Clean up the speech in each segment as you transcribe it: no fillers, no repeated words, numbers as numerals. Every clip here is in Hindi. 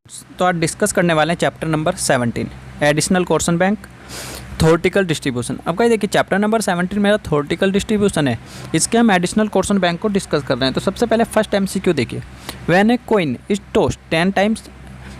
तो आज डिस्कस करने वाले हैं chapter number 17 additional question bank theoretical distribution. अब कहीं देखिए चैप्टर नंबर 17 मेरा थ्योरेटिकल डिस्ट्रीब्यूशन है, इसके हम एडिशनल क्वेश्चन बैंक को डिस्कस कर रहे हैं। तो सबसे पहले फर्स्ट एमसीक्यू देखिए, when a coin is tossed 10 times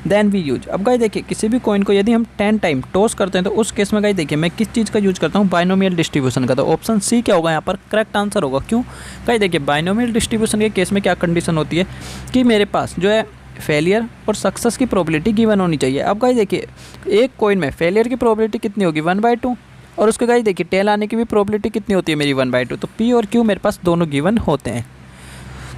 then we use. अब गाइस देखिए किसी भी कॉइन को यदि हम 10 टाइम टॉस करते हैं तो उस केस में गाइस देखिए मैं किस चीज़ का यूज करता हूँ, बाइनोमियल डिस्ट्रीब्यूशन का। तो ऑप्शन सी क्या होगा यहाँ पर करेक्ट आंसर होगा। क्यों गाइस देखिए बाइनोमियल डिस्ट्रीब्यूशन के केस में क्या कंडीशन होती है कि मेरे पास जो है फेलियर और सक्सेस की प्रोबेबिलिटी गिवन होनी चाहिए। अब गाइस देखिए एक कॉइन में फेलियर की प्रोबेबिलिटी कितनी होगी 1/2 और उसके गाइस देखिए टेल आने की भी प्रोबेबिलिटी कितनी होती है मेरी 1/2। तो पी और क्यू मेरे पास दोनों गिवन होते हैं,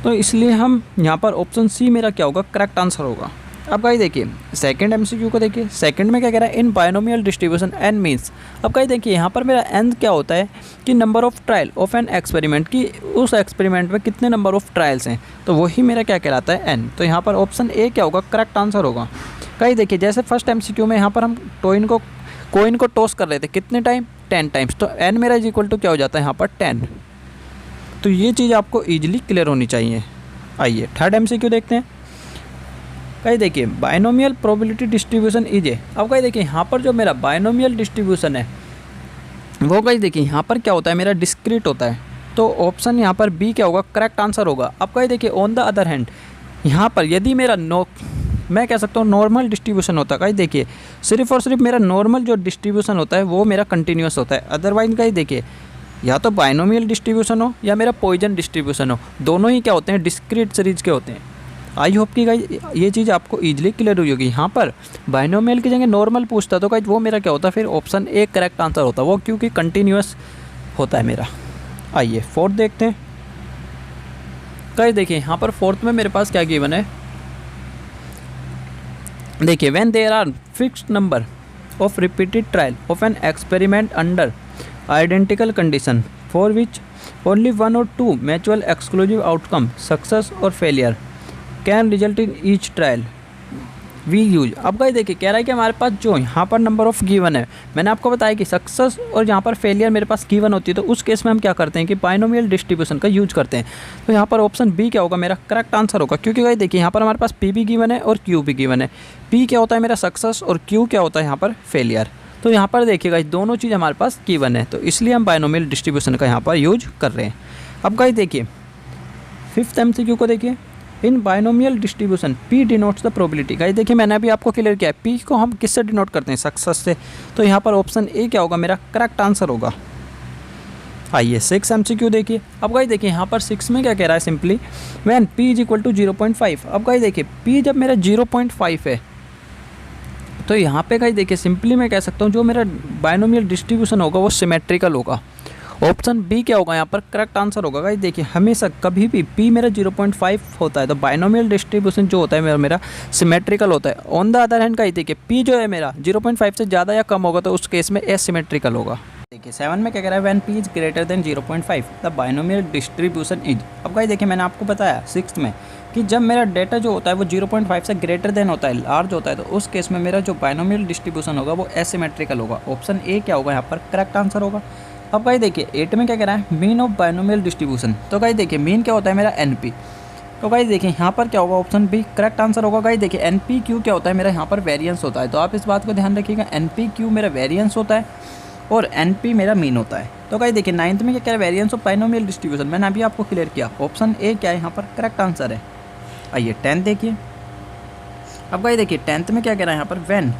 तो इसलिए हम यहाँ पर ऑप्शन सी मेरा क्या होगा करेक्ट आंसर होगा। अब गाइस देखिए सेकंड एमसीक्यू को देखिए, सेकंड में क्या कह रहा है इन बाइनोमियल डिस्ट्रीब्यूशन एन मीन्स। अब गाइस देखिए यहाँ पर मेरा एन क्या होता है कि number of trial of an experiment, की उस एक्सपेरिमेंट में कितने नंबर ऑफ ट्रायल्स हैं, तो वही मेरा क्या कहलाता है एन। तो यहाँ पर ऑप्शन ए क्या होगा करेक्ट आंसर होगा। गाइस देखिए जैसे फर्स्ट एमसीक्यू में यहाँ पर हम कॉइन को टॉस कर रहे थे कितने टाइम 10 टाइम्स, तो एन मेरा इज इक्वल टू क्या हो जाता है यहाँ पर 10। तो ये चीज़ आपको ईजिली क्लियर होनी चाहिए। आइए थर्ड एमसीक्यू देखते हैं। कहीं देखिए binomial probability distribution is a. अब कहीं देखिए यहाँ पर जो मेरा बाइनोमियल डिस्ट्रीब्यूशन है वो कहीं देखिए यहाँ पर क्या होता है मेरा डिस्क्रीट होता है, तो ऑप्शन यहाँ पर बी क्या होगा करेक्ट आंसर होगा। अब कहीं देखिए ऑन द अदर हैंड यहाँ पर यदि मेरा मैं कह सकता हूँ नॉर्मल डिस्ट्रीब्यूशन होता है, कहीं देखिए सिर्फ और सिर्फ मेरा नॉर्मल जो डिस्ट्रीब्यूशन होता है वो मेरा कंटिन्यूस होता है। अदरवाइज कहीं देखिए या तो बाइनोमियल डिस्ट्रीब्यूशन हो या मेरा पॉइजन डिस्ट्रीब्यूशन हो, दोनों ही क्या होते हैं डिस्क्रीट सीरीज के होते हैं। आई होप कि गाइस ये चीज़ आपको ईजिली क्लियर हुई होगी। यहाँ पर बाइनोमियल की जगह नॉर्मल पूछता तो गाइस वो मेरा क्या होता फिर ऑप्शन ए करेक्ट आंसर होता, वो क्योंकि कंटिन्यूस होता है मेरा। आइए फोर्थ देखते हैं। गाइस देखिए यहाँ पर फोर्थ में मेरे पास क्या गिवन है, देखिए when there are fixed number of repeated trial of an experiment under identical condition for which only 1 or 2 mutual exclusive outcome success और failure can result in each trial we use. अब गाइस देखिए कह रहा है कि हमारे पास जो यहाँ पर नंबर ऑफ गिवन है, मैंने आपको बताया कि सक्सेस और यहाँ पर फेलियर मेरे पास गिवन होती है, तो उस केस में हम क्या करते हैं कि बाइनोमियल डिस्ट्रीब्यूशन का यूज करते हैं। तो यहाँ पर ऑप्शन बी क्या होगा मेरा करेक्ट आंसर होगा, क्योंकि गाइस देखिए यहाँ पर हमारे पास पी भी गिवन है और क्यू भी गिवन है। पी क्या होता है मेरा सक्सेस और क्यू क्या होता है यहाँ पर फेलियर। तो यहाँ पर देखिए गाइस दोनों चीज़ हमारे पास गिवन है, तो इसलिए हम बाइनोमियल डिस्ट्रीब्यूशन का यहाँ पर यूज कर रहे हैं। अब गाइस देखिए फिफ्थ एमसीक्यू को देखिए, in binomial distribution P denotes the probability. Guys देखिए मैंने अभी आपको क्लियर किया है पी को हम किससे डिनोट करते हैं सक्सेस से, तो यहाँ पर ऑप्शन ए क्या होगा मेरा करेक्ट आंसर होगा। आइए 6 एमसीक्यू देखिए। अब गाइस देखिए यहाँ पर 6 में क्या कह रहा है simply when P is equal to 0.5। अब गाइस देखिए पी जब मेरा 0.5 है तो यहाँ पे गाइस देखिए सिंपली मैं कह सकता हूँ जो मेरा बाइनोमियल डिस्ट्रीब्यूशन होगा वो सिमेट्रिकल होगा। ऑप्शन बी क्या होगा यहाँ पर करेक्ट आंसर होगा। गाइस देखिए हमेशा कभी भी पी मेरा 0.5 होता है तो बाइनोमियल डिस्ट्रीब्यूशन जो होता है मेरा सिमेट्रिकल होता है। On the other hand guys देखिए पी जो है मेरा 0.5 से ज़्यादा या कम होगा तो उस केस में एसिमेट्रिकल होगा। देखिए 7 में क्या कह रहा है when P is greater then 0.5 the binomial distribution is. अब गाइस देखिए मैंने आपको बताया 6th में कि जब मेरा डेटा जो होता है वो 0.5 से ग्रेटर देन होता है, लार्ज होता है, तो उस केस में मेरा जो बाइनोमियल डिस्ट्रीब्यूशन होगा वो एसिमेट्रिकल होगा। ऑप्शन ए क्या होगा यहाँ पर करेक्ट आंसर होगा। अब गाइस देखिए 8 में क्या कह रहा है मीन ऑफ बाइनोमियल डिस्ट्रीब्यूशन। तो गाइस देखिए मीन क्या होता है मेरा एनपी, तो गाइस देखिए यहाँ पर क्या होगा ऑप्शन बी करेक्ट आंसर होगा। गाइस देखिए एनपी क्यू क्या होता है मेरा यहाँ पर वेरिएंस होता है, तो आप इस बात को ध्यान रखिएगा एनपी क्यू मेरा वेरिएंस होता है और एनपी मेरा मीन होता है। तो गाइस देखिए 9th में क्या कह रहा है वेरिएंस ऑफ बाइनोमियल डिस्ट्रीब्यूशन, मैंने अभी आपको क्लियर किया ऑप्शन ए क्या है यहाँ पर करेक्ट आंसर है। आइए 10th देखिए। अब गाइस देखिए 10th में क्या कह रहा है यहाँ पर when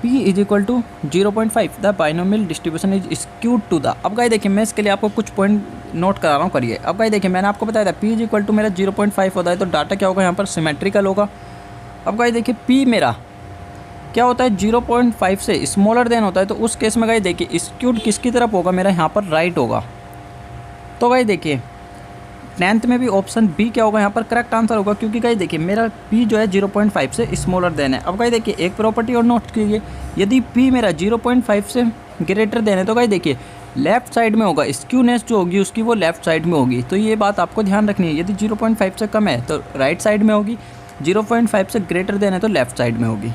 P is equal to 0.5 the binomial distribution is skewed to the. अब गाइस देखिए मैं इसके लिए आपको कुछ पॉइंट नोट करा रहा हूँ करिए। अब गाइस देखिए मैंने आपको बताया था P इज इक्वल टू मेरा 0.5 होता है तो डाटा क्या होगा यहाँ पर सिमेट्रिकल होगा। अब गाइस देखिए P मेरा क्या होता है 0.5 से स्मॉलर देन होता है, तो उस केस में गाइस देखिए स्क्यूड किसकी तरफ होगा मेरा यहाँ पर राइट होगा। तो गाइस देखिए 9th में भी ऑप्शन बी क्या होगा यहाँ पर करेक्ट आंसर होगा, क्योंकि गाइस देखिए मेरा P जो है 0.5 से स्मॉलर देन है। अब गाइस देखिए एक प्रॉपर्टी और नोट कीजिए, यदि P मेरा 0.5 से ग्रेटर देन है तो गाइस देखिए लेफ्ट साइड में होगा, स्क्यूनेस जो होगी उसकी वो लेफ्ट साइड में होगी। तो ये बात आपको ध्यान रखनी है, यदि 0.5 से कम है तो राइट साइड में होगी, 0.5 से ग्रेटर देन है तो लेफ्ट साइड में होगी।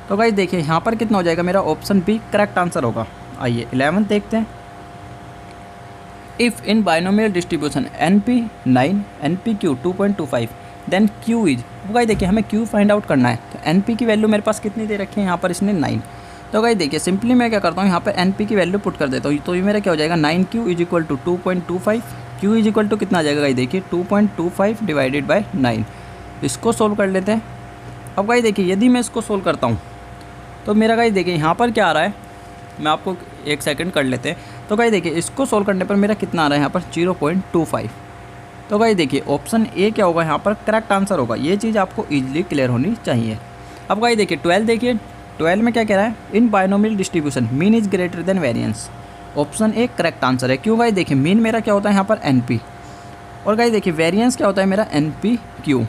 तो गाइस देखिए यहाँ पर कितना हो जाएगा मेरा ऑप्शन बी करेक्ट आंसर होगा। आइए 11th देखते हैं। If in binomial distribution NP 9 NPQ 2.25 then Q is अब गाइस देखिए हमें क्यू फाइंड आउट करना है, तो एन पी की वैल्यू मेरे पास कितनी दे रखी है यहाँ पर इसने 9। तो गाइस देखिए सिंपली मैं क्या करता हूँ यहाँ पर एन पी की वैल्यू पुट कर देता हूँ, तो ये मेरा क्या हो जाएगा 9Q is equal to 2.25, Q is equal to कितना आ जाएगा गाइस देखिए 2.25 डिवाइडेड बाय 9। इसको सोल्व कर लेते हैं। अब गाइस देखिए यदि मैं इसको सोल्व करता हूँ तो मेरा गाइस देखिए यहाँ पर क्या आ रहा है, मैं आपको एक सेकंड कर लेते हैं। तो गाइस देखिए इसको सोल्व करने पर मेरा कितना आ रहा है यहाँ पर 0.25। तो गाइस देखिए ऑप्शन ए क्या होगा यहाँ पर करेक्ट आंसर होगा, ये चीज़ आपको ईजिली क्लियर होनी चाहिए। अब गाइस देखिए 12 देखिए, 12 में क्या कह रहा है, in binomial distribution mean is greater than variance. Option A correct answer है। क्यों गाइस देखिए मीन मेरा क्या होता है यहाँ पर NP, और गाइस देखिए वेरिएंस क्या होता है मेरा NPQ।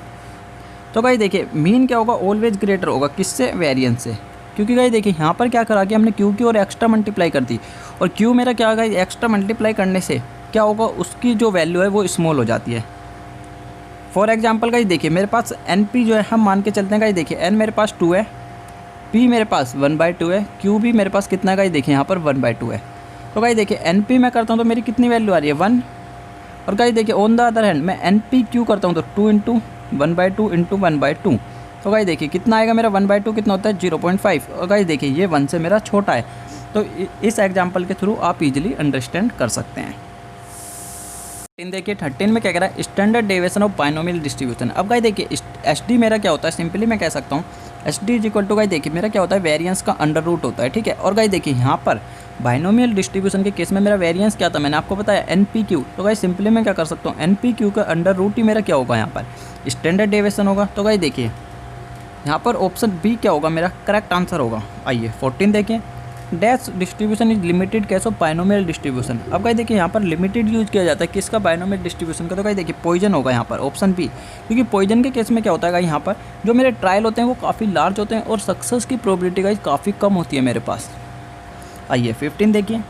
तो गाइस देखिए मीन क्या होगा, ऑलवेज ग्रेटर होगा किससे, वेरिएंस से, क्योंकि गाइस देखिए यहाँ पर क्या करा कि हमने क्यू की और एक्स्ट्रा मल्टीप्लाई कर दी, और क्यू मेरा क्या होगा एक्स्ट्रा मल्टीप्लाई करने से क्या होगा उसकी जो वैल्यू है वो स्मॉल हो जाती है। फॉर एग्जांपल गाइस देखिए मेरे पास NP जो है हम मान के चलते हैं गाइस देखिए N मेरे पास 2 है, P मेरे पास 1/2 है, Q भी मेरे पास कितना है गाइस देखिए यहाँ पर 1/2 है। तो गाइस देखिए NP मैं करता हूँ तो मेरी कितनी वैल्यू आ रही है 1, और गाइस देखिए ऑन द अदर हैंड मैं NPQ करता हूँ तो 2 × 1/2 × 1/2। तो गाइस देखिए कितना आएगा मेरा 1/2 कितना होता है 0.5, और गाइस देखिए ये 1 से मेरा छोटा है। तो इस एग्जांपल के थ्रू आप इजीली अंडरस्टैंड कर सकते हैं। देखिए 13 में क्या कह रहा है, standard deviation of binomial distribution. अब गाइस देखिए SD मेरा क्या होता है, सिंपली मैं कह सकता हूँ SD is equal to guys देखिए मेरा क्या होता है वेरिएंस का अंडर रूट होता है, ठीक है। और गाइस देखिए यहाँ पर बायनोमियल डिस्ट्रीब्यूशन के केस में मेरा वेरिएंस क्या था, मैंने आपको बताया NPQ। तो गाइस सिंपली मैं क्या कर सकता हूँ NPQ का अंडर रूट ही मेरा क्या होगा यहाँ पर स्टैंडर्ड डेविएशन होगा। तो गाइस देखिए यहाँ पर ऑप्शन बी क्या होगा मेरा करेक्ट आंसर होगा। आइए 14 देखिए, dash distribution is limited case of binomial distribution. अब गाइस देखिए यहाँ पर लिमिटेड यूज किया जाता है किसका, बायनोमियल डिस्ट्रीब्यूशन का। तो गाइस देखिए पॉइजन होगा यहाँ पर ऑप्शन बी, क्योंकि पॉइजन के केस में क्या होता है यहाँ पर जो मेरे ट्रायल होते हैं वो काफ़ी लार्ज होते हैं और सक्सेस की प्रोबेबिलिटी गाइस काफ़ी कम होती है मेरे पास। आइए 15 देखिए,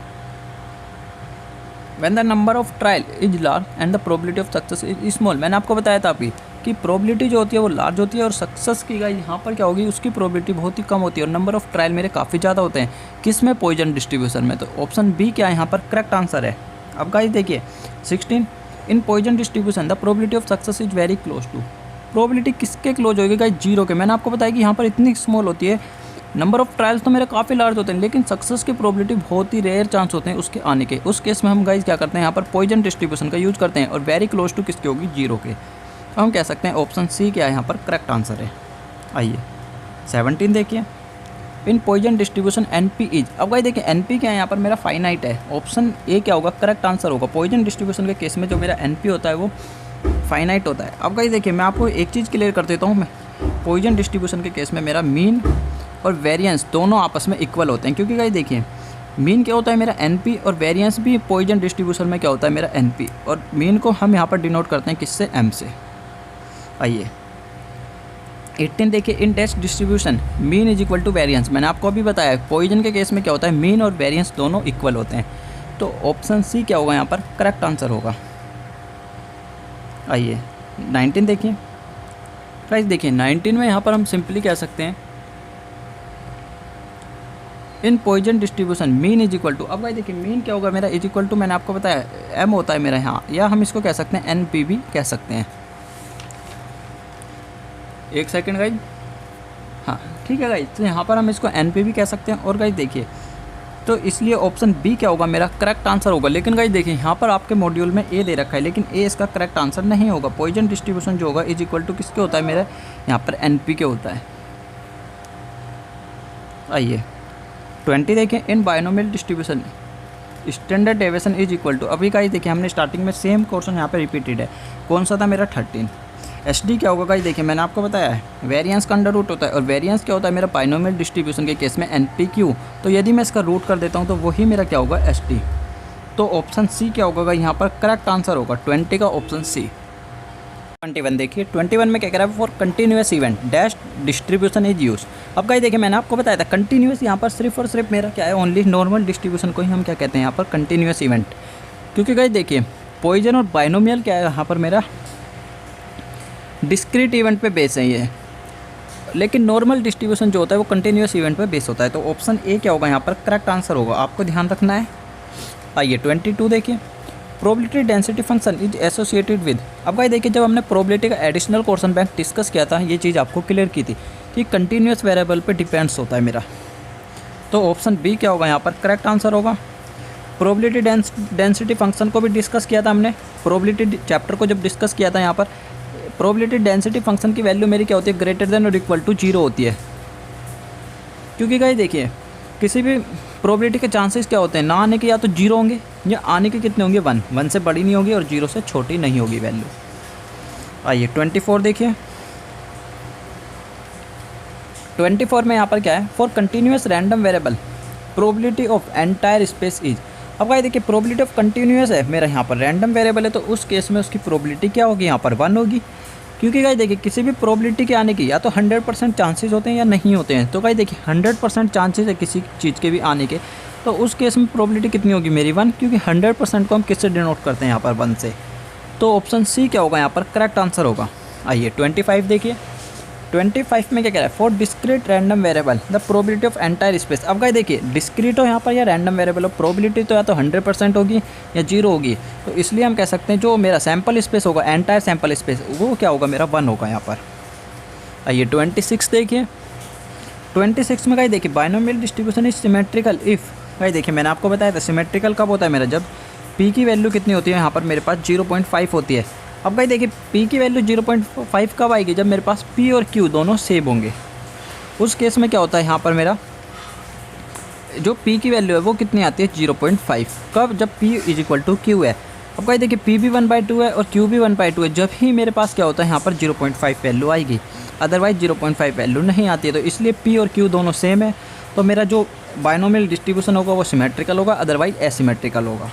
when the number of trial is large and the probability of success is small. मैंने आपको बताया था अभी कि प्रोबेबिलिटी जो होती है वो लार्ज होती है और सक्सेस की गाइस यहाँ पर क्या होगी उसकी प्रोबेबिलिटी बहुत ही कम होती है, और नंबर ऑफ ट्रायल मेरे काफ़ी ज़्यादा होते हैं किस में, पॉइजन डिस्ट्रीब्यूशन में। तो ऑप्शन बी क्या है यहाँ पर करेक्ट आंसर है। अब गाइस देखिए 16, in Poisson distribution the probability of success is very close to. Probability किसके क्लोज होगी गाइस, 0 के। मैंने आपको बताया कि यहाँ पर इतनी स्मॉल होती है, नंबर ऑफ ट्रायल्स तो मेरे काफ़ी लार्ज होते हैं लेकिन सक्सेस की प्रोबेबिलिटी बहुत ही रेयर चांस होते हैं उसके आने के। उस केस में हम गाइस क्या करते हैं यहाँ पर पॉइजन डिस्ट्रीब्यूशन का यूज करते हैं, और वेरी क्लोज टू किसकी होगी, 0 के। तो हम कह सकते हैं ऑप्शन सी क्या है यहाँ पर करेक्ट आंसर है। आइए 17 देखिए, इन पॉइजन डिस्ट्रीब्यूशन NP इज। अब गाइस देखिए NP क्या है यहाँ पर मेरा फाइनाइट है। ऑप्शन ए क्या होगा करेक्ट आंसर होगा। पॉइजन डिस्ट्रीब्यूशन के केस में जो मेरा NP होता है वो फाइनाइट होता है। अब गाइस देखिए मैं आपको एक चीज़ क्लियर कर देता हूँ, मैं पॉइजन डिस्ट्रीब्यूशन के केस में मेरा मीन और वेरिएंस दोनों आपस में इक्वल होते हैं, क्योंकि गाइस देखिए मीन क्या होता है मेरा NP और वेरिएंस भी पॉइजन डिस्ट्रीब्यूशन में क्या होता है मेरा NP, और मीन को हम यहाँ पर डिनोट करते हैं किससे, M से। आइए 18 देखिए, in test distribution mean is equal to variance. मैंने आपको अभी बताया पॉइजन के केस में क्या होता है मीन और वेरिएंस दोनों इक्वल होते हैं। तो ऑप्शन सी क्या होगा यहाँ पर करेक्ट आंसर होगा। आइए 19 देखिए, गाइस देखिए 19 में यहाँ पर हम सिंपली कह सकते हैं in Poisson distribution mean is equal to. अब गाइस देखिए मीन क्या होगा मेरा इज इक्वल टू, मैंने आपको बताया M होता है मेरा यहाँ, या हम इसको कह सकते हैं NP भी कह सकते हैं। एक सेकंड गाइस, हाँ ठीक है गाइस, तो यहाँ पर हम इसको NP भी कह सकते हैं। और गाइस देखिए तो इसलिए ऑप्शन बी क्या होगा मेरा करेक्ट आंसर होगा। लेकिन गाइस देखिए यहाँ पर आपके मॉड्यूल में ए दे रखा है, लेकिन ए इसका करेक्ट आंसर नहीं होगा। पॉइजन डिस्ट्रीब्यूशन जो होगा इज इक्वल टू किसके होता है मेरा यहाँ पर NP के होता है। आइए 20 देखें, in binomial distribution standard deviation is equal to. अभी गाइस देखिए हमने स्टार्टिंग में सेम क्वेश्चन यहाँ पे रिपीटेड है, कौन सा था मेरा 13। SD क्या होगा गाइस देखिए मैंने आपको बताया है वेरिएंस का अंडर रूट होता है, और वेरिएंस क्या होता है मेरा बायनोमियल डिस्ट्रीब्यूशन के केस में NPQ। तो यदि मैं इसका रूट कर देता हूँ तो वही मेरा क्या होगा SD। तो ऑप्शन सी क्या होगा यहाँ पर करेक्ट आंसर होगा 20 का ऑप्शन सी। 21 देखिए, 21 में क्या कह रहा है for continuous event dash distribution is use. अब गाइस देखिए मैंने आपको बताया था कंटिन्यूस यहाँ पर सिर्फ और सिर्फ मेरा क्या है ओनली नॉर्मल डिस्ट्रीब्यूशन को ही हम क्या कहते हैं यहाँ पर कंटिन्यूस इवेंट, क्योंकि गाइस देखिए पॉइजन और बायनोमियल क्या है यहाँ पर मेरा डिस्क्रीट इवेंट पे बेस है ये, लेकिन नॉर्मल डिस्ट्रीब्यूशन जो होता है वो कंटिन्यूस इवेंट पे बेस होता है। तो ऑप्शन ए क्या होगा यहाँ पर करेक्ट आंसर होगा, आपको ध्यान रखना है। आइए 22 देखिए, probability density function is associated with. अब भाई देखिए, जब हमने प्रोबेबिलिटी का एडिशनल क्वेश्चन बैंक डिस्कस किया था, ये चीज़ आपको क्लियर की थी कि कंटिन्यूस वेरिएबल पे डिपेंड्स होता है मेरा। तो ऑप्शन बी क्या होगा यहाँ पर करेक्ट आंसर होगा। प्रोबेबिलिटी डेंसिटी फंक्शन को भी डिस्कस किया था हमने, प्रोबेबिलिटी चैप्टर को जब डिस्कस किया था, यहाँ पर प्रोबेबिलिटी डेंसिटी फंक्शन की वैल्यू मेरी क्या होती है, ग्रेटर देन और इक्वल टू 0 होती है। क्योंकि गाइस देखिए, किसी भी प्रोबेबिलिटी के चांसेस क्या होते हैं, ना आने के या तो 0 होंगे या आने के कितने होंगे 1, 1 से बड़ी नहीं होगी और 0 से छोटी नहीं होगी वैल्यू। आइए 24 देखिए, 24 में यहाँ पर क्या है, for continuous random variable probability of entire space is. अब भाई देखिए, प्रोबेबिलिटी ऑफ कंटिन्यूस है मेरा, यहाँ पर रैंडम वेरिएबल है, तो उस केस में उसकी प्रोबेबिलिटी क्या होगी, यहाँ पर 1 होगी। क्योंकि गाइस देखिए, किसी भी प्रोबेबिलिटी के आने की या तो 100% चांसेस होते हैं या नहीं होते हैं। तो गाइस देखिए, 100% चांसेस है किसी चीज़ के भी आने के, तो उस केस में प्रोबेबिलिटी कितनी होगी मेरी 1, क्योंकि 100% को हम किससे डिनोट करते हैं यहाँ पर 1 से। तो ऑप्शन सी क्या होगा यहाँ पर करेक्ट आंसर होगा। आइए 25 देखिए, 25 में क्या कह रहा है, for discrete random variable the probability of entire space. अब गाइस देखिए, डिस्क्रीट हो यहाँ पर या रैंडम वेरिएबल हो, प्रोबेबिलिटी तो या तो 100% होगी या 0 होगी। तो इसलिए हम कह सकते हैं जो मेरा सैम्पल स्पेस होगा, एंटायर सैम्पल स्पेस, वो क्या होगा मेरा 1 होगा यहाँ पर। आइए 26 देखिए, 26 में गाइस देखिए, binomial distribution is symmetrical if. Guys देखिए, मैंने आपको बताया था सिमेट्रिकल कब होता है मेरा, जब पी की वैल्यू कितनी होती है, यहाँ पर मेरे पास 0.5 होती है। अब भाई देखिए, पी की वैल्यू 0.5 कब आएगी, जब मेरे पास पी और क्यू दोनों सेम होंगे। उस केस में क्या होता है, यहाँ पर मेरा जो पी की वैल्यू है वो कितनी आती है 0.5, कब, जब P is equal to Q है। अब भाई देखिए, पी भी 1/2 है और क्यू भी 1/2 है, जब ही मेरे पास क्या होता है यहाँ पर 0.5 वैल्यू आएगी, अदरवाइज 0.5 वैल्यू नहीं आती है। तो इसलिए पी और क्यू दोनों सेम है, तो मेरा जो बाइनोमियल डिस्ट्रीब्यूशन होगा वो सिमेट्रिकल होगा, अदरवाइज एसिमेट्रिकल होगा।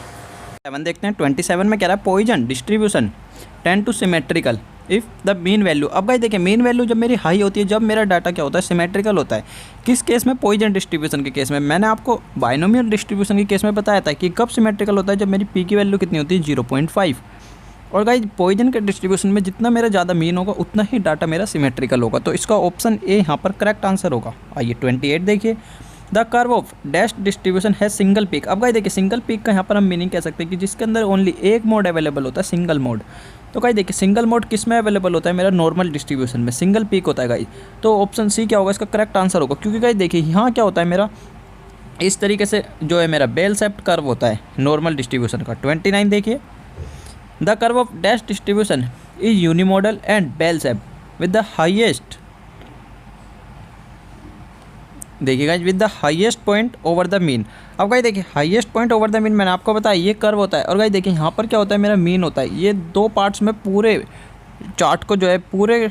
7 देखते हैं, 27 में कह रहा है Poisson distribution tend two symmetrical if the mean value. अब गाइस देखिए, मीन वैल्यू जब मेरी हाई होती है, जब मेरा डाटा क्या होता है सिमेट्रिकल होता है। किस केस में, पॉइजन डिस्ट्रीब्यूशन के केस में। मैंने आपको बाइनोमियल डिस्ट्रीब्यूशन के केस में बताया था कि कब सिमेट्रिकल होता है, जब मेरी पी की वैल्यू कितनी होती है 0.5। और गाइस पॉइजन के डिस्ट्रीब्यूशन में जितना मेरा ज़्यादा मीन होगा उतना ही डाटा मेरा सिमेट्रिकल होगा। तो इसका ऑप्शन ए यहाँ पर करेक्ट आंसर होगा। आइए 28 देखिए, the curve of dash distribution है सिंगल पीक। अब गाइस देखिए, सिंगल पीक का यहाँ पर हम मीनिंग कह सकते हैं कि जिसके अंदर ओनली एक मोड अवेलेबल होता है, सिंगल मोड। तो गाइस देखिए, सिंगल मोड किस में अवेलेबल होता है, मेरा नॉर्मल डिस्ट्रीब्यूशन में सिंगल पीक होता है गाइस। तो ऑप्शन सी क्या होगा, इसका करेक्ट आंसर होगा। क्योंकि गाइस देखिए, यहाँ क्या होता है मेरा, इस तरीके से जो है मेरा बेल शेप्ड कर्व होता है नॉर्मल डिस्ट्रीब्यूशन का। 29 देखिए, the curve of dash distribution is unimodal and bell shape with the highest, देखिए guys, with the highest point over the mean. अब गाइस देखिए, highest point over the mean मैंने आपको बताया ये कर्व होता है। और गाइस देखिए, यहाँ पर क्या होता है, मेरा मीन होता है। ये दो पार्ट्स में पूरे चार्ट को जो है, पूरे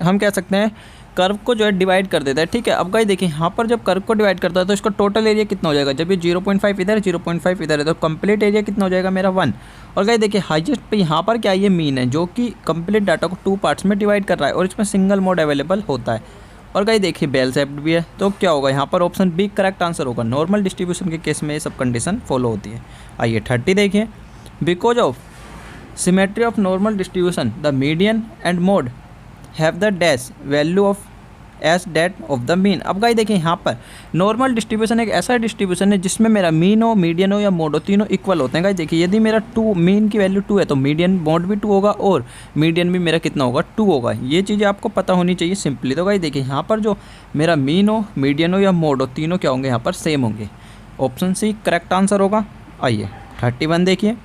हम कह सकते हैं कर्व को जो है डिवाइड कर देता है, ठीक है। अब गाइस देखिए, यहाँ पर जब कर्व को डिवाइड करता है तो इसका टोटल एरिया कितना हो जाएगा, जब ये 0.5 इधर 0.5 इधर है, तो कंप्लीट एरिया कितना हो जाएगा मेरा 1। और गाइस देखिए, हाईएस्ट पे यहाँ पर क्या, ये मीन है जो कि कंप्लीट डाटा को 2 पार्ट्स में डिवाइड कर रहा है और इसमें सिंगल मोड अवेलेबल होता है। और गाइस देखिए, बेल शेप्ड भी है, तो क्या होगा यहाँ पर ऑप्शन बी करेक्ट आंसर होगा। नॉर्मल डिस्ट्रीब्यूशन के केस में ये सब कंडीशन फॉलो होती है। आइए 30 देखिए, because of symmetry of normal distribution the median and mode have the dash value of as that of the mean. अब गाइस देखिए, यहाँ पर नॉर्मल डिस्ट्रीब्यूशन एक ऐसा डिस्ट्रीब्यूशन है जिसमें मेरा मीन हो, मीडियन हो या मोड हो, तीनों इक्वल होते हैं। गाइस देखिए, यदि मेरा 2 मीन की वैल्यू 2 है तो मीडियन मोड भी 2 होगा और मीडियन भी मेरा कितना होगा 2 होगा। ये चीज़ें आपको पता होनी चाहिए सिंपली। तो गाइस देखिए, यहाँ पर जो मेरा मीन हो, मीडियन हो या मोड हो, तीनों क्या होंगे यहाँ पर सेम होंगे। ऑप्शन सी करेक्ट आंसर होगा। आइए 31 देखिए,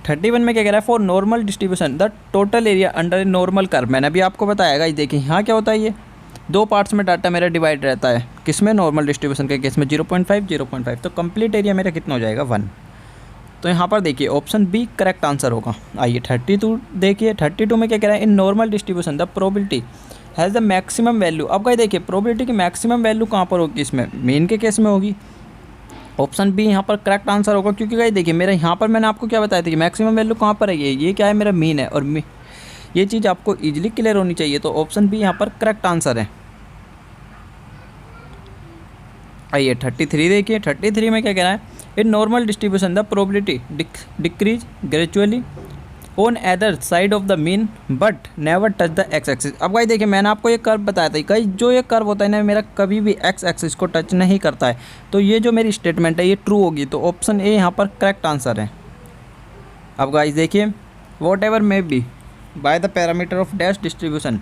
31 में क्या कह रहा है, for normal distribution the total area under a normal curve. मैंने अभी आपको बताया गाइस देखिए, यहाँ क्या होता है, ये 2 पार्ट्स में डाटा मेरा डिवाइड रहता है, किसमें, नॉर्मल डिस्ट्रीब्यूशन के केस में 0.5, तो कंप्लीट एरिया मेरा कितना हो जाएगा 1। तो यहाँ पर देखिए ऑप्शन बी करेक्ट आंसर होगा। आइए 32 देखिए, 32 में क्या कह रहा है, in normal distribution the probability has the maximum value. अब गाइस देखिए, प्रोबेबिलिटी की मैक्सिमम वैल्यू कहाँ पर होगी, इसमें मीन के केस में होगी। ऑप्शन बी यहाँ पर करेक्ट आंसर होगा। क्योंकि गाइस देखिए, मेरा यहाँ पर मैंने आपको क्या बताया था कि मैक्सिमम वैल्यू कहाँ पर है, ये क्या है, मेरा मीन है। और ये चीज़ आपको ईजिली क्लियर होनी चाहिए। तो ऑप्शन बी यहाँ पर करेक्ट आंसर है। आइए 33 देखिए, 33 में क्या कह रहा है, in normal distribution the probability decrease gradually on other side of the mean but never touch the x axis. अब गाइस देखिए, मैंने आपको ये कर्व बताया था गाइस, जो ये कर्व होता है ना, मेरा कभी भी एक्स एक्सिस को टच नहीं करता है। तो ये जो मेरी स्टेटमेंट है ये ट्रू होगी। तो ऑप्शन ए यहाँ पर करेक्ट आंसर है। अब गाइस देखिए, what ever may be by the parameter of dash distribution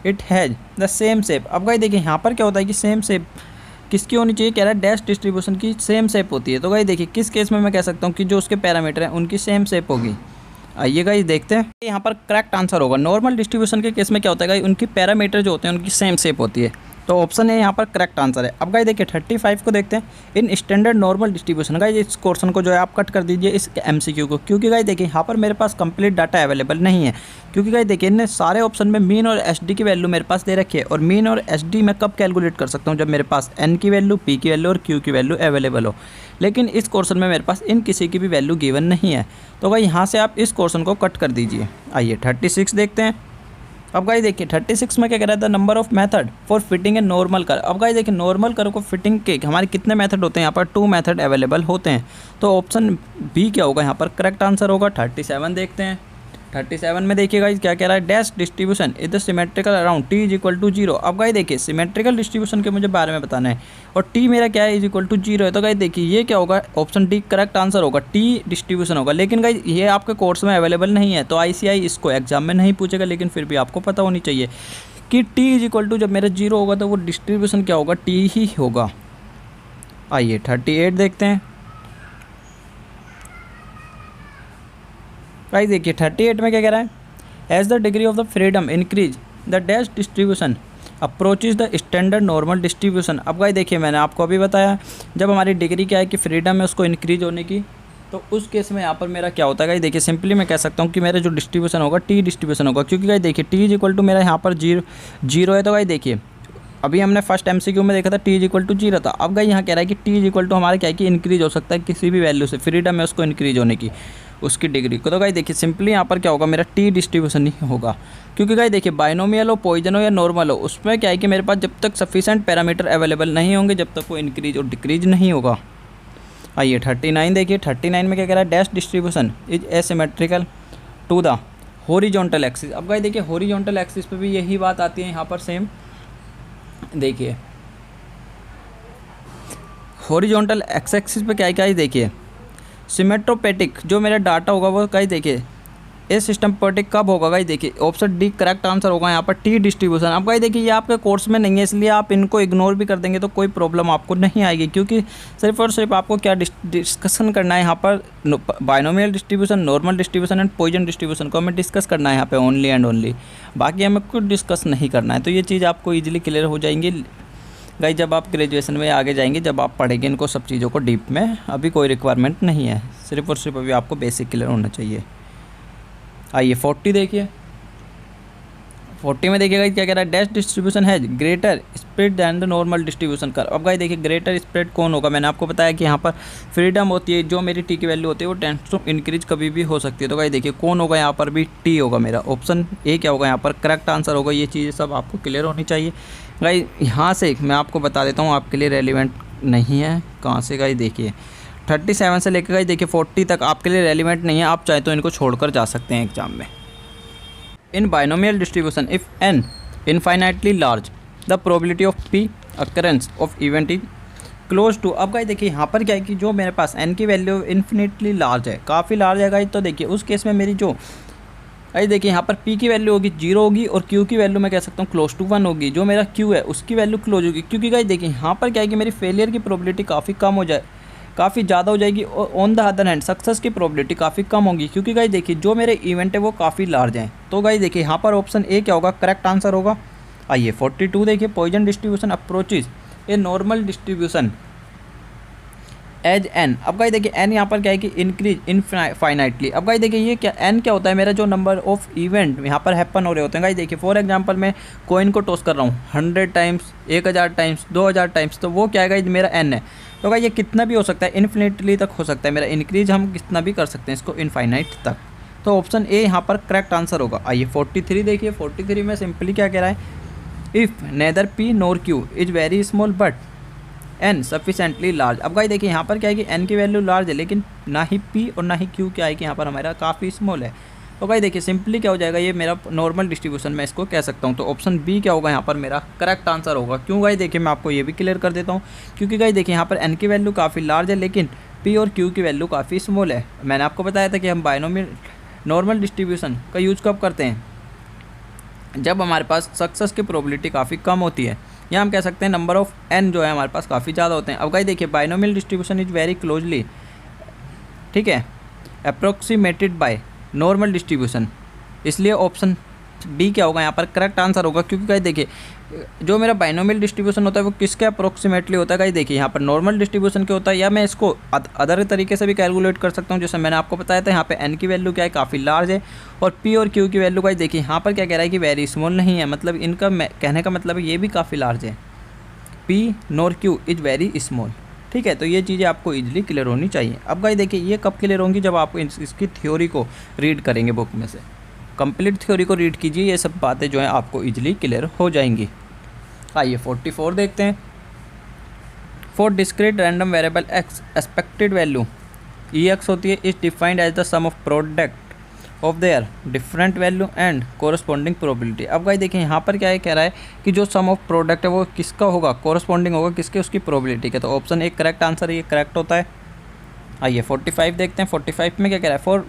it has the same shape. अब गाइस देखिए यहाँ पर क्या होता है कि सेम शेप किसकी होनी चाहिए, कह रहा है डैश डिस्ट्रीब्यूशन की सेम शेप होती है। तो गाइस देखिए किस केस में मैं कह सकता हूँ कि जो उसके पैरामीटर हैं उनकी सेम शेप होगी। आइए गाइस देखते हैं, यहाँ पर करेक्ट आंसर होगा। नॉर्मल डिस्ट्रीब्यूशन के केस में क्या होता है गाइस, उनकी पैरामीटर जो होते हैं उनकी सेम शेप होती है। तो ऑप्शन ए यहाँ पर करेक्ट आंसर है। अब गाइस देखिए 35 को देखते हैं। In standard normal distribution, guys इस क्वेश्चन को जो है आप कट कर दीजिए इस एमसीक्यू को, क्योंकि गाइस देखिए यहाँ पर मेरे पास कंप्लीट डाटा अवेलेबल नहीं है। क्योंकि गाइस देखिए इनने सारे ऑप्शन में मीन और एसडी की वैल्यू मेरे पास दे रखी है, और मीन और एसडी मैं कब कैलकुलेट कर सकता हूँ, जब मेरे पास एन की वैल्यू, पी की वैल्यू और क्यू की वैल्यू अवेलेबल हो। लेकिन इस क्वेश्चन में मेरे पास इन किसी की भी वैल्यू गिवन नहीं है। तो भाई यहाँ से आप इस क्वेश्चन को कट कर दीजिए। आइए 36 देखते हैं। अब गाइस देखिए 36 में क्या कह रहा है, the number of method for fitting a normal कर। अब गाइस देखिए नॉर्मल कर को फिटिंग के हमारे कितने मेथड होते हैं, यहाँ पर 2 मेथड अवेलेबल होते हैं। तो ऑप्शन बी क्या होगा यहाँ पर करेक्ट आंसर होगा। 37 देखते हैं। 37 में देखिए गाइस क्या कह रहा है, dash distribution is the symmetrical around T is equal to 0। अब गाइस देखिए सिमेट्रिकल डिस्ट्रीब्यूशन के मुझे बारे में बताना है, और टी मेरा क्या है, इज इक्वल टू 0 है। तो गाइस देखिए ये क्या होगा, ऑप्शन डी करेक्ट आंसर होगा, टी डिस्ट्रीब्यूशन होगा। लेकिन गाइस ये आपके कोर्स में अवेलेबल नहीं है, तो आईसीआई इसको एग्जाम में नहीं पूछेगा, लेकिन फिर भी आपको पता होनी चाहिए कि टी इज इक्वल टू जब मेरा 0 होगा तो वो डिस्ट्रीब्यूशन क्या होगा, टी ही होगा। आइए 38 देखते हैं। गाइस देखिए 38 में क्या कह रहा है, as the degree of the freedom increase the dash distribution approaches the standard normal distribution. अब गाइस देखिए मैंने आपको अभी बताया, जब हमारी डिग्री क्या है कि फ्रीडम है उसको इंक्रीज होने की, तो उस केस में यहाँ पर मेरा क्या होता है गाइस देखिए, सिंपली मैं कह सकता हूँ कि मेरा जो डिस्ट्रीब्यूशन होगा टी डिस्ट्रीब्यूशन होगा। क्योंकि गाइस देखिए टी इज इक्वल टू मेरा यहाँ पर 0 है। तो गाइस देखिए अभी हमने फर्स्ट एमसीक्यू में देखा था टी इज इक्वल टू 0 था। अब गाइस यहाँ कह रहा है कि टी इज इक्वल टू हमारा क्या है कि इंक्रीज हो सकता है किसी भी वैल्यू से, फ्रीडम है उसको इंक्रीज होने की, उसकी डिग्री को। तो गाइस देखिए सिंपली यहाँ पर क्या होगा, मेरा टी डिस्ट्रीब्यूशन ही होगा। क्योंकि गाइस देखिए बाइनोमियल हो, पॉइजन हो या नॉर्मल हो, उसमें क्या है कि मेरे पास जब तक सफिशेंट पैरामीटर अवेलेबल नहीं होंगे, जब तक वो इंक्रीज और डिक्रीज नहीं होगा। आइए 39 देखिए। 39 में क्या कह रहा है, dash distribution is asymmetrical to the horizontal axis. अब गाइस देखिए हॉरिजॉन्टल एक्सिस पे भी यही बात आती है यहाँ पर सेम। देखिए हॉरिजॉन्टल एक्स एक्सिस पे क्या है देखिए, सिमेट्रोपेटिक जो मेरा डाटा होगा वो गाइस देखिए ए सिस्टमैटिक कब होगा, गाइस देखिए ऑप्शन डी करेक्ट आंसर होगा यहाँ पर टी डिस्ट्रीब्यूशन। अब गाइस देखिए ये आपके कोर्स में नहीं है, इसलिए आप इनको इग्नोर भी कर देंगे तो कोई प्रॉब्लम आपको नहीं आएगी। क्योंकि सिर्फ और सिर्फ आपको क्या डिस्कशन करना है यहाँ पर, binomial distribution, normal distribution and Poisson distribution को हमें डिस्कस करना है यहाँ पे ओनली एंड ओनली। बाकी हमें कुछ डिस्कस नहीं करना है। तो ये चीज़ आपको ईजिली क्लियर हो जाएंगी गाइस जब आप ग्रेजुएशन में आगे जाएंगे, जब आप पढ़ेंगे इनको सब चीज़ों को डीप में। अभी कोई रिक्वायरमेंट नहीं है, सिर्फ और सिर्फ अभी आपको बेसिक क्लियर होना चाहिए। आइए 40 देखिए। 40 में देखिएगा क्या कह रहा है, डैश डिस्ट्रीब्यूशन है greater spread than the normal distribution कर। अब गाइस देखिए ग्रेटर स्प्रेड कौन होगा, मैंने आपको बताया कि यहाँ पर फ्रीडम होती है, जो मेरी टी की वैल्यू होती है वो टेंड्स टू इंक्रीज कभी भी हो सकती है। तो गाइस देखिए कौन होगा, यहाँ पर भी टी होगा। मेरा ऑप्शन ए क्या होगा यहाँ पर करेक्ट आंसर होगा। ये चीज़ें सब आपको क्लियर होनी चाहिए गाइस। यहाँ से मैं आपको बता देता हूँ, आपके लिए रेलिवेंट नहीं है। कहाँ से गाइस देखिए 37 से लेकर गाइस देखिए 40 तक आपके लिए रेलिवेंट नहीं है। आप चाहे तो इनको छोड़कर जा सकते हैं एग्जाम में। In binomial distribution if n infinitely large the probability of p occurrence of event is close to. अब गाइस देखिए यहाँ पर क्या है कि जो मेरे पास n की वैल्यू इन्फिनिटली लार्ज है, काफ़ी लार्ज है गाइस। तो देखिए उस केस में मेरी जो गाइस देखिए यहाँ पर p की वैल्यू होगी 0 होगी, और q की वैल्यू मैं कह सकता हूँ क्लोज टू 1 होगी। जो मेरा q है उसकी वैल्यू क्लोज होगी। क्योंकि गाइस देखिए यहाँ पर क्या है कि मेरी फेलियर की प्रोबेबिलिटी काफ़ी कम हो जाए, काफ़ी ज़्यादा हो जाएगी, और on the other hand success की प्रोबेबिलिटी काफ़ी कम होगी। क्योंकि गाइस देखिए जो मेरे इवेंट है वो काफ़ी लार्ज हैं। तो गाइस देखिए यहाँ पर ऑप्शन ए क्या होगा, करेक्ट आंसर होगा। आइए 42 देखिए, Poisson distribution approaches a normal distribution as N. अब गाइस देखिए एन यहाँ पर क्या है कि इंक्रीज इनफाइनाइटली। अब गाइस देखिए ये क्या एन क्या होता है, मेरा जो नंबर ऑफ इवेंट यहाँ पर हैपन हो रहे होते हैं। गाइस देखिए फॉर एग्जांपल मैं कॉइन को टॉस कर रहा हूँ 100 टाइम्स, 1000 टाइम्स, 2000 टाइम्स, तो वो क्या है गाइस मेरा एन है। तो गाइस ये कितना भी हो सकता है, इन्फिनिटली तक हो सकता है मेरा इंक्रीज, हम कितना भी कर सकते हैं इसको इनफाइनाइट तक। तो ऑप्शन ए यहाँ पर करेक्ट आंसर होगा। आइए 43 देखिए। 43 में सिंपली क्या कह रहा है, if neither P nor Q is very small but N sufficiently large. अब गाइस देखिए यहाँ पर क्या है कि एन की वैल्यू लार्ज है, लेकिन ना ही पी और ना ही क्यू क्या है कि यहाँ पर हमारा काफ़ी स्मॉल है। तो गाइस देखिए सिंपली क्या हो जाएगा, ये मेरा नॉर्मल डिस्ट्रीब्यूशन मैं इसको कह सकता हूँ। तो ऑप्शन बी क्या होगा यहाँ पर मेरा करेक्ट आंसर होगा। क्यों गाइस देखिए मैं आपको ये भी क्लियर कर देता हूँ, क्योंकि गाइस देखिए यहाँ पर एन की वैल्यू काफ़ी लार्ज है, लेकिन पी और क्यू की वैल्यू काफ़ी स्मॉल है। मैंने आपको बताया था कि हम बायनोमियल नॉर्मल डिस्ट्रीब्यूशन का यूज़ कब करते हैं, जब हमारे पास सक्सेस की प्रोबेबिलिटी काफ़ी कम होती है, या हम कह सकते हैं नंबर ऑफ n जो है हमारे पास काफ़ी ज़्यादा होते हैं। अब गाइस देखिए binomial distribution is very closely, ठीक है, अप्रोक्सीमेटेड बाय नॉर्मल डिस्ट्रीब्यूशन, इसलिए ऑप्शन बी क्या होगा यहाँ पर करेक्ट आंसर होगा। क्योंकि गाइस देखिए जो मेरा बायनोमियल डिस्ट्रीब्यूशन होता है वो किसके अप्रोक्सीमेटली होता है, गाइस देखिए यहाँ पर नॉर्मल डिस्ट्रीब्यूशन के होता है, या मैं इसको अदर तरीके से भी कैलकुलेट कर सकता हूँ। जैसे मैंने आपको बताया था यहाँ पे n की वैल्यू क्या है, काफ़ी लार्ज है, और p और q की वैल्यू गाइस देखिए यहाँ पर क्या कह रहा है कि वेरी स्मॉल नहीं है, मतलब इनका कहने का मतलब है ये भी काफ़ी लार्ज है, p nor q is very small, ठीक है। तो ये चीज़ें आपको ईजिली क्लियर होनी चाहिए। अब गाइस देखिए ये कब क्लियर होंगी, जब आप इसकी थ्योरी को रीड करेंगे बुक में से, कंप्लीट थ्योरी को रीड कीजिए, ये सब बातें जो हैं आपको ईजिली क्लियर हो जाएंगी। आइए 44 देखते हैं। For discrete random variable x expected value ex होती है is defined as the sum of product of their different value and corresponding probability. अब गाइस देखिए यहाँ पर क्या है, कह रहा है कि जो सम ऑफ प्रोडक्ट है वो किसका होगा, कोरस्पॉन्डिंग होगा किसके, उसकी प्रोबेबिलिटी के। तो ऑप्शन एक करेक्ट आंसर है, ये करेक्ट होता है। आइए 45 देखते हैं। 45 में क्या कह रहा है, for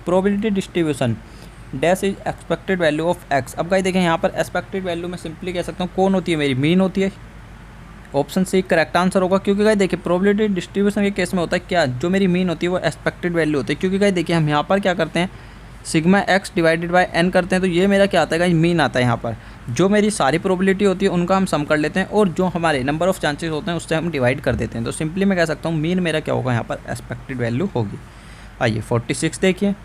probability distribution dash is expected value of x. अब गाइस देखें यहाँ पर एक्सपेक्टेड वैल्यू में सिंपली कह सकता हूँ कौन होती है, मेरी मीन होती है। ऑप्शन सी करेक्ट आंसर होगा, क्योंकि गाइस देखिए प्रोबेबिलिटी डिस्ट्रीब्यूशन के केस में होता है क्या, जो मेरी मीन होती है वो एक्सपेक्टेड वैल्यू होती है। क्योंकि गाइस देखिए हम यहाँ पर क्या करते हैं, sigma X divided by N करते हैं, तो ये मेरा क्या आता है गाइस, मीन आता है। यहाँ पर जो मेरी सारी प्रोबेबिलिटी होती है उनका हम सम कर लेते हैं, और जो हमारे नंबर ऑफ चांसेस होते हैं उससे हम डिवाइड कर देते हैं। तो सिंपली मैं कह सकता हूँ मीन मेरा क्या होगा, यहाँ पर एक्सपेक्टेड वैल्यू होगी। आइए 46 देखिए।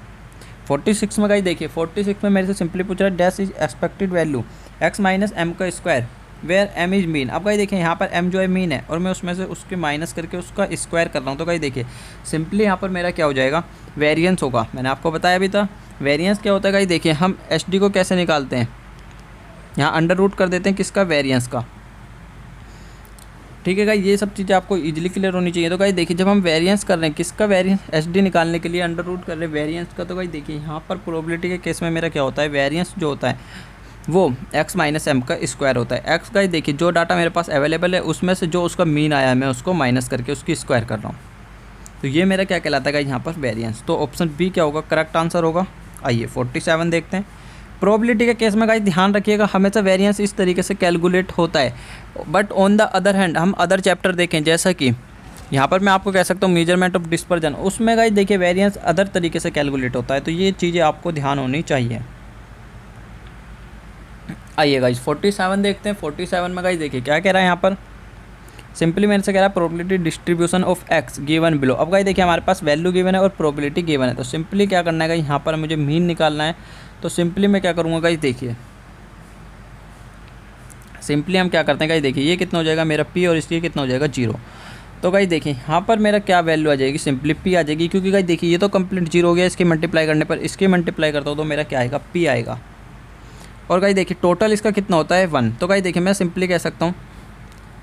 46 में गाइस देखिए 46 में मेरे से सिंपली पूछ रहा है dash is expected value x minus M का square where m is mean. अब गाइस देखिए यहाँ पर m जो है मीन है, और मैं उसमें से उसके माइनस करके उसका स्क्वायर कर रहा हूँ। तो गाइस देखिए सिंपली यहाँ पर मेरा क्या हो जाएगा, वेरिएंस होगा। मैंने आपको बताया भी था वेरिएंस क्या होता है। गाइस देखिए हम HD को कैसे निकालते हैं, यहाँ अंडर रूट कर देते हैं किसका, वेरिएंस का, ठीक है गाइस। ये सब चीज़ें आपको इजीली क्लियर होनी चाहिए। तो गाइस देखिए जब हम वेरिएंस कर रहे हैं किसका, वेरिएंस HD निकालने के लिए अंडर रूट कर रहे हैं वेरिएंस का। तो गाइस देखिए यहाँ पर प्रोबेबिलिटी के केस में मेरा क्या होता है, वेरिएंस जो होता है वो x माइनस एम का स्क्वायर होता है। x गाइस देखिए जो डाटा मेरे पास अवेलेबल है उसमें से जो उसका मीन आया है मैं उसको माइनस करके उसकी स्क्वायर कर रहा हूँ। तो ये मेरा क्या कहलाता है गाइस, यहाँ पर वेरिएंस। तो ऑप्शन बी क्या होगा, करेक्ट आंसर होगा। आइए 47 देखते हैं। प्रोबेबिलिटी के केस में गाइस ध्यान रखिएगा हमेशा वेरिएंस इस तरीके से कैलकुलेट होता है, but on the other hand हम अदर चैप्टर देखें, जैसा कि यहाँ पर मैं आपको कह सकता हूँ मेजरमेंट ऑफ डिस्पर्जन, उसमें गाइस देखिए वेरिएंस अदर तरीके से कैलकुलेट होता है। तो ये चीज़ें आपको ध्यान होनी चाहिए। आइए गाइस 47 देखते हैं। 47 में गाइस देखिए क्या कह रहा है यहाँ पर, सिंपली मेरे से कह रहा है probability distribution of x given below. अब गाइस देखिए हमारे पास वैल्यू गिवन है और प्रोबेबिलिटी गिवन है, तो सिंपली क्या करना है गाइस, यहाँ पर मुझे मीन निकालना है। तो सिंपली मैं क्या करूँगा गाइस, देखिए सिंपली हम क्या करते हैं गाइस, देखिए ये कितना हो जाएगा मेरा p और इसके कितना हो जाएगा 0। तो गाइस देखिए यहाँ पर मेरा क्या वैल्यू आ जाएगी, सिंपली p आ जाएगी। क्योंकि गाइस देखिए ये तो कंप्लीट 0 हो गया, इसके मल्टीप्लाई करने पर इसके मल्टीप्लाई करता हूँ तो मेरा क्या आएगा, p आएगा। और गाइस देखिए टोटल इसका कितना होता है 1। तो गाइस देखिए मैं सिंपली कह सकता हूँ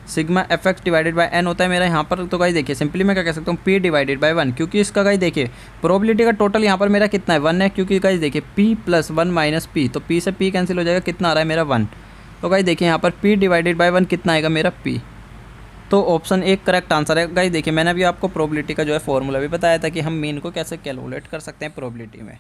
sigma F X divided by N होता है मेरा यहाँ पर। तो गाइस देखिए सिंपली मैं क्या कह सकता हूँ p डिवाइडेड बाय 1, क्योंकि इसका गाइस देखिए प्रोबेबिलिटी का टोटल यहाँ पर मेरा कितना है 1 है। क्योंकि गाइस देखिए p प्लस 1 माइनस p, तो p से p कैंसिल हो जाएगा, कितना आ रहा है मेरा 1। तो गाइस देखिए यहाँ पर p डिवाइडेड बाय 1 कितना आएगा मेरा p। तो ऑप्शन एक करेक्ट आंसर है। गाइस देखिए मैंने अभी आपको प्रोबेबिलिटी का जो है फॉर्मूला भी बताया था कि हम मीन को कैसे कैलकुलेट कर सकते हैं प्रोबेबिलिटी में।